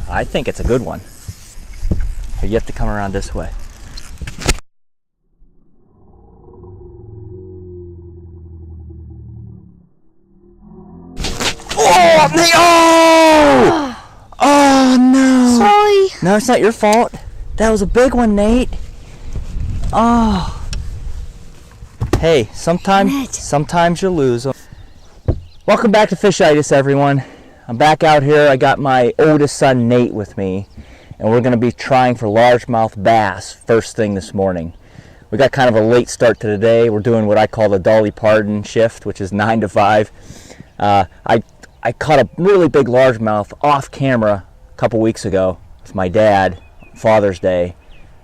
I think it's a good one. You have to come around this way. Oh, Nate! Oh! Oh, no. Sorry. No, it's not your fault. That was a big one, Nate. Oh. Hey, sometimes you lose. Welcome back to Fish-itis, everyone. I'm back out here. I got my oldest son, Nate, with me, and we're going to be trying for largemouth bass first thing this morning. We got kind of a late start to the day. We're doing what I call the Dolly Parton shift, which is 9 to 5. I caught a really big largemouth off camera a couple weeks ago with my dad, Father's Day.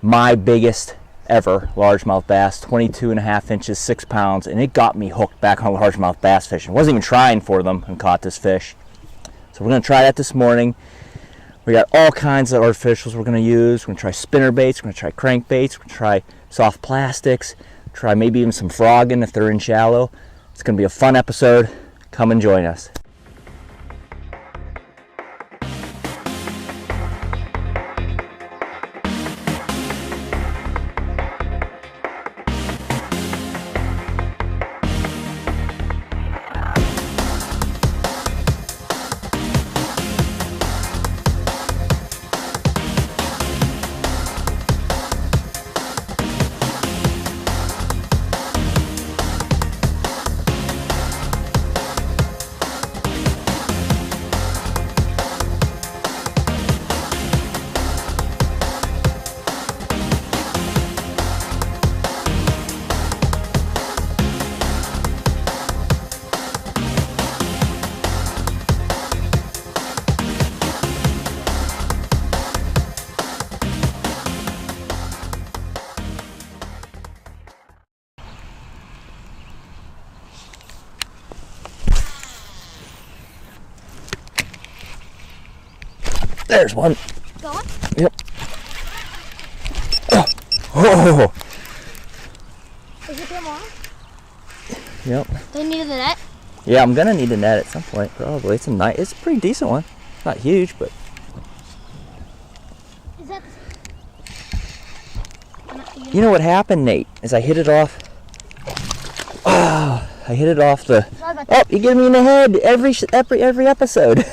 My biggest ever largemouth bass, 22.5 inches, 6 pounds, and it got me hooked back on largemouth bass fishing. Wasn't even trying for them and caught this fish. So we're going to try that this morning. We got all kinds of artificials we're going to use. We're going to try spinner baits, we're going to try crankbaits, we're going to try soft plastics, try maybe even some frogging if they're in shallow. It's going to be a fun episode. Come and join us. There's one. Going? Yep. Oh. Oh. Is it too long? Yep. Do you need a net? Yeah, I'm gonna need a net at some point, probably. It's a pretty decent one. Not huge, but. Is that? You know what happened, Nate? Is I hit it off. Oh, I hit it off the. Oh, you get me in the head every episode.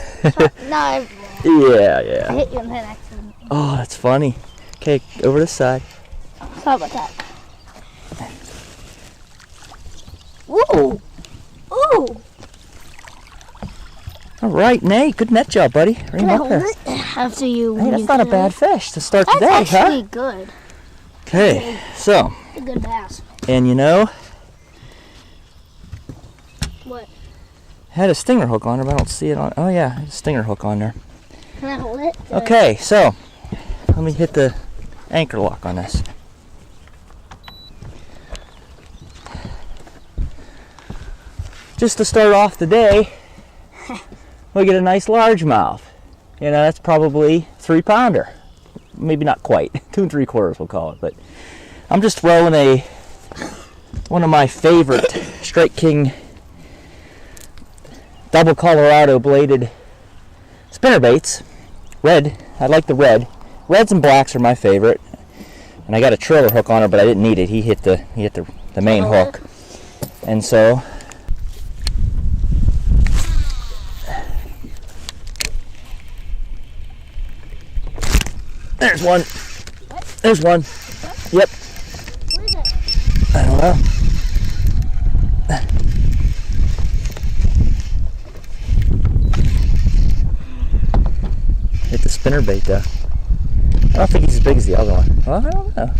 No. Yeah. I hit you in the head accidentally. Oh, that's funny. Okay, over this side. Sorry about that. Ooh! Ooh! All right, Nate. Good net job, buddy. Can I hold it after you? Hey, that's not a bad fish to start the day, That's actually huh? good. Okay, so. A good bass. And you know, What? I had a stinger hook on her, but I don't see it on. Oh yeah, I had a stinger hook on there. Can I hold it? Okay, so let me hit the anchor lock on this. Just to start off the day, we get a nice largemouth. You know, that's probably 3-pounder. Maybe not quite, 2 3/4 we'll call it. But I'm just throwing one of my favorite Strike King double Colorado bladed spinner baits. Red, I like the red. Reds and blacks are my favorite. And I got a trailer hook on her, but I didn't need it. He hit the main hook. And so there's one. What? There's one. What? Yep. Where is it? I don't know. Hit the spinner bait though. I don't think he's as big as the other one. Well, I don't know.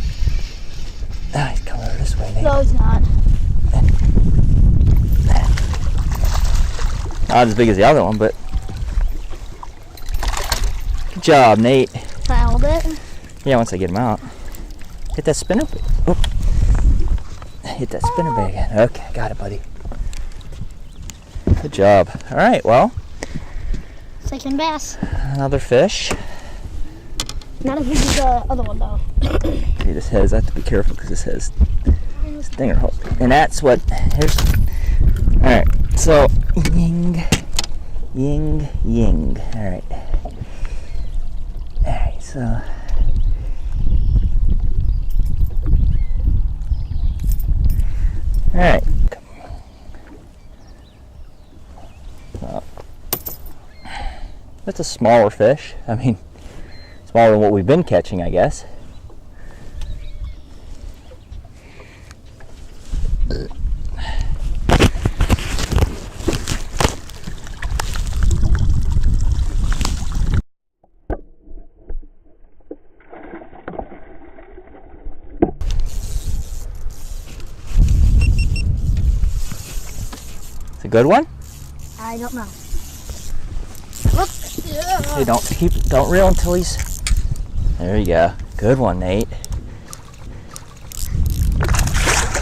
Ah, he's coming over this way, Nate. No, he's not. Not as big as the other one, but good job, Nate. Can I hold it? Yeah, once I get him out. Hit that spinner bait. Oh. Hit that spinner bait again. Okay, got it, buddy. Good job. All right, well, Second bass. another fish. Not as big as the other one though. See, this has, I have to be careful because this has stinger hook. And that's what, here's, alright, so, ying, ying, ying. Alright. So. All right. That's a smaller fish. I mean, smaller than what we've been catching, I guess. It's a good one? I don't know. Hey, don't reel until he's. There you go. Good one, Nate.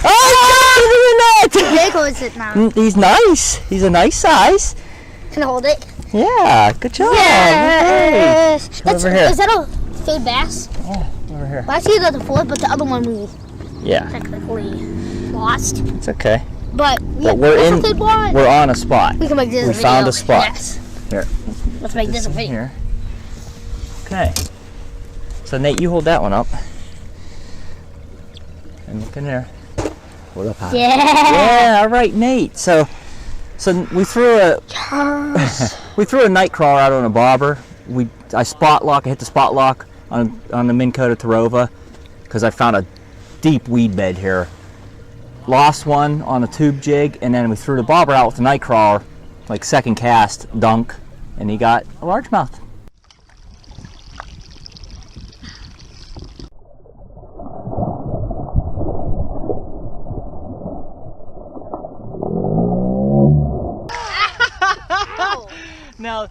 Oh, God, Big or is it now? he's nice. He's a nice size. Can I hold it? Yeah, good job. Yes. Hey, over here. Is that a fade bass? Yeah, over here. Well, I see the foot, but the other one we Yeah, technically lost. it's okay. But We're on a spot. We can make this a video. Found a spot. Yes. Here. Let's make this a video. Here. Okay. So Nate, you hold that one up. And look in there. Hold up high. Yeah. Yeah. All right, Nate. So we threw a night crawler out on a bobber. I hit the spot lock on the Minn Kota Tarova because I found a deep weed bed here. Lost one on a tube jig, and then we threw the bobber out with the night crawler, like second cast, dunk, and he got a largemouth. Now,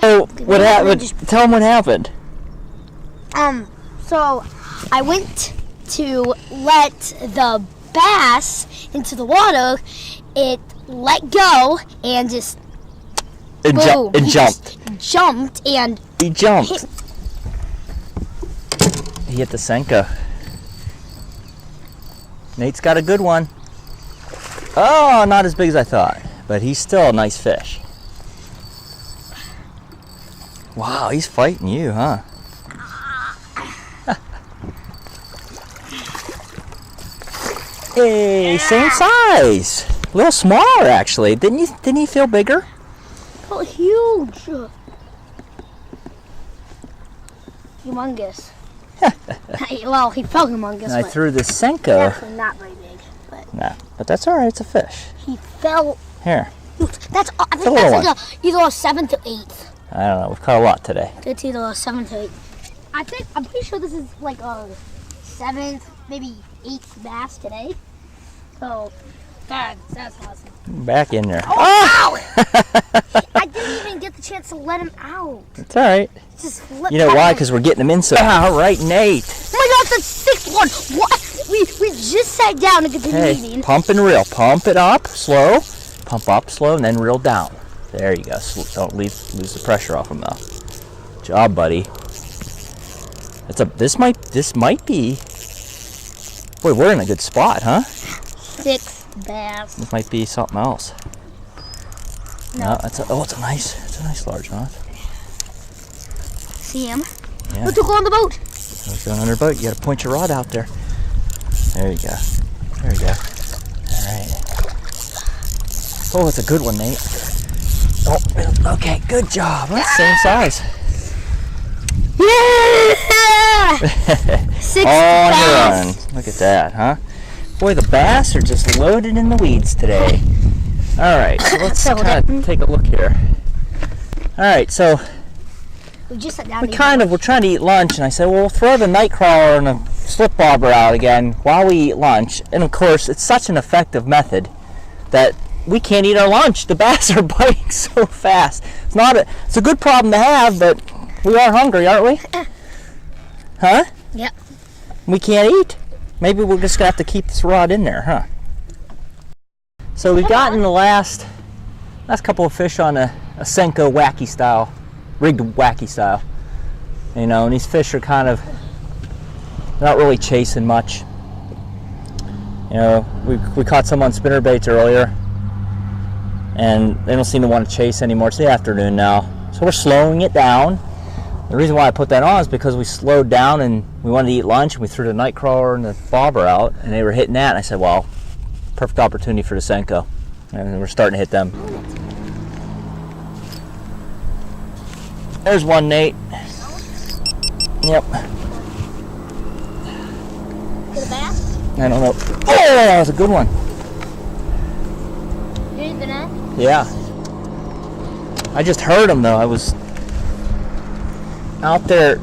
oh, what happened? Tell him what happened. So I went to let the bass into the water. It let go and just boom. It jumped. Jumped and He jumped. He hit the Senko. Nate's got a good one. Oh, not as big as I thought, but he's still a nice fish. Wow, he's fighting you, huh? Hey, same size. A little smaller, actually. Didn't he feel bigger? oh, huge. Humongous. Well, he felt humongous. And I but threw the Senko. actually not very big. But Nah, but that's all right. It's a fish. he felt. Here, That's. I think a little that's like either a 7th or 8th. I don't know. We've caught a lot today. It's either a 7th or 8th. I'm pretty sure this is like a 7th, maybe 8th bass today. So, that's awesome. Back in there. Oh, ow! I didn't even get the chance to let him out. It's all right. Just flip You know why? Because we're getting them in. So all right, Nate. Oh my God, that's the 6th one. What? We just sat down and continued eating. Pump and reel. Pump it up slow. Pump up slow and then reel down. There you go. Don't lose the pressure off them though. Good job, buddy. This might be. Boy, we're in a good spot, huh? 6th bass. This might be something else. No, it's a nice largemouth. See him? Yeah. Let's go on the boat. It's going under a boat. You got to point your rod out there. There you go. There you go. All right. Oh, it's a good one, Nate. Oh, okay. Good job. That's the same size. Yeah! 6th On your bass. run. Look at that, huh? Boy, the bass are just loaded in the weeds today. All right, so let's kind of take a look here. All right, so We just sat down. we're trying to eat lunch, and I said, well, we'll throw the night crawler and the slip bobber out again while we eat lunch. And of course, it's such an effective method that we can't eat our lunch. The bass are biting so fast. It's a good problem to have, but we are hungry, aren't we? Huh? Yep. We can't eat. Maybe we're just gonna have to keep this rod in there, huh? So we got in the last couple of fish on a Senko wacky style, rigged wacky style. You know, and these fish are kind of not really chasing much. You know, we caught some on spinner baits earlier, and they don't seem to want to chase anymore. It's the afternoon now, so we're slowing it down. The reason why I put that on is because we slowed down and we wanted to eat lunch, and we threw the night crawler and the bobber out, and they were hitting that, and I said, well, perfect opportunity for the Senko. And we're starting to hit them. There's one, Nate. Yep. Get a bass? I don't know. Oh, that was a good one. You hit the net? Yeah. I just heard him though. I was out there.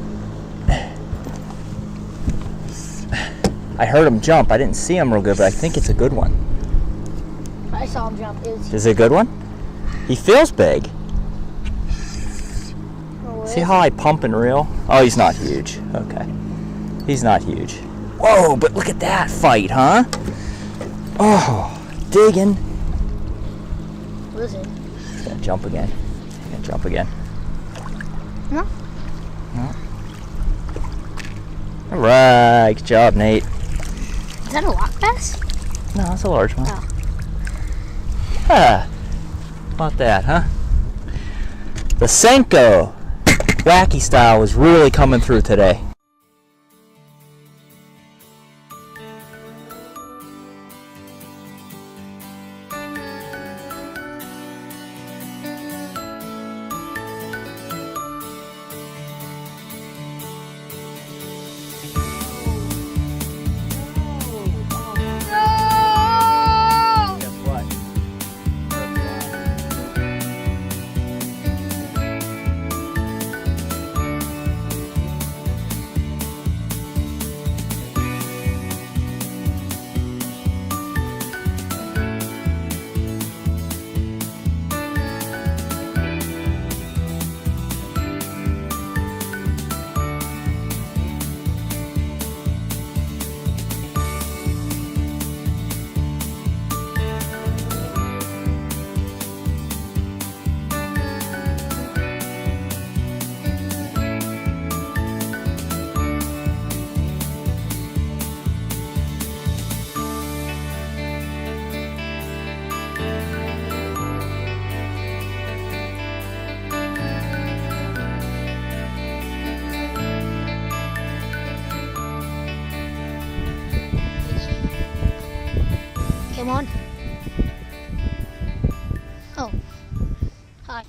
I heard him jump. I didn't see him real good, but I think it's a good one. I saw him jump. Is it a good one? He feels big. See how I pump and reel? Oh, he's not huge. Okay. He's not huge. Whoa, but look at that fight, huh? Oh, digging. What is it? He's gonna jump again. He's gonna jump again. No. No. All right, good job, Nate. Is that a lock bass? No, it's a large one. Oh. Ah, about that, huh? The Senko wacky style was really coming through today. Come on. Oh. Hi.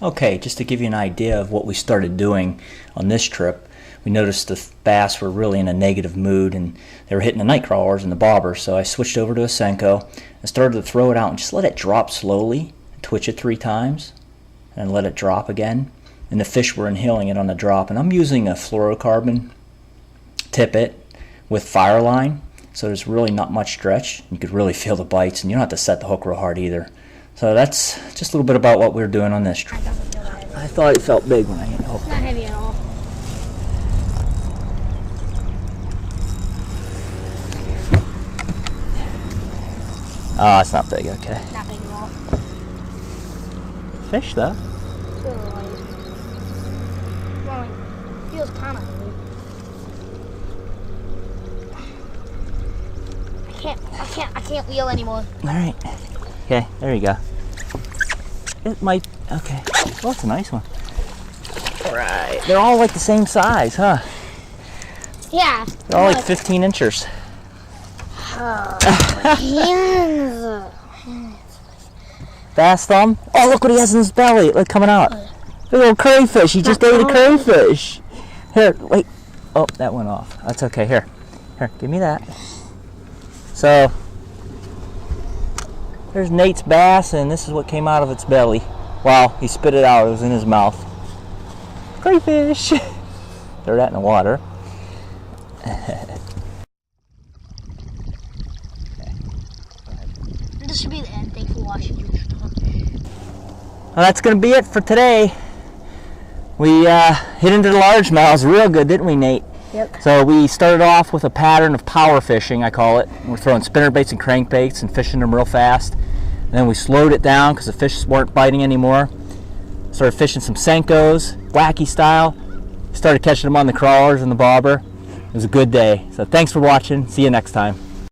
Okay, just to give you an idea of what we started doing on this trip, we noticed the bass were really in a negative mood and they were hitting the night crawlers and the bobbers, so I switched over to a Senko and started to throw it out and just let it drop slowly, twitch it 3 times, and let it drop again. And the fish were inhaling it on the drop, and I'm using a fluorocarbon tippet with fire line, so there's really not much stretch. You could really feel the bites, and you don't have to set the hook real hard either. So that's just a little bit about what we're doing on this trip. I thought it felt big when I hit the hook. It's not heavy at all. Oh, it's not big, okay. Not big at all. Fish, though. It's really light. Well, it feels kind of heavy. I can't wheel anymore. All right. Okay, there you go. It might, okay. Well, that's a nice one. All right. They're all like the same size, huh? Yeah. They're all like 15 inchers. Hands. Bass thumb. Oh, look what he has in his belly. Look, coming out. Look at a little crayfish. He just ate a crayfish. Here, wait. Oh, that went off. That's okay. Here, give me that. So, there's Nate's bass, and this is what came out of its belly. Wow, he spit it out. It was in his mouth. Crayfish. Throw that in the water. This should be the end. Thanks for watching. Well, that's going to be it for today. We hit into the largemouths real good, didn't we, Nate? Yep. So we started off with a pattern of power fishing, I call it. We're throwing spinnerbaits and crankbaits and fishing them real fast. And then we slowed it down because the fish weren't biting anymore. Started fishing some Senkos, wacky style. Started catching them on the crawlers and the bobber. It was a good day. So thanks for watching. See you next time.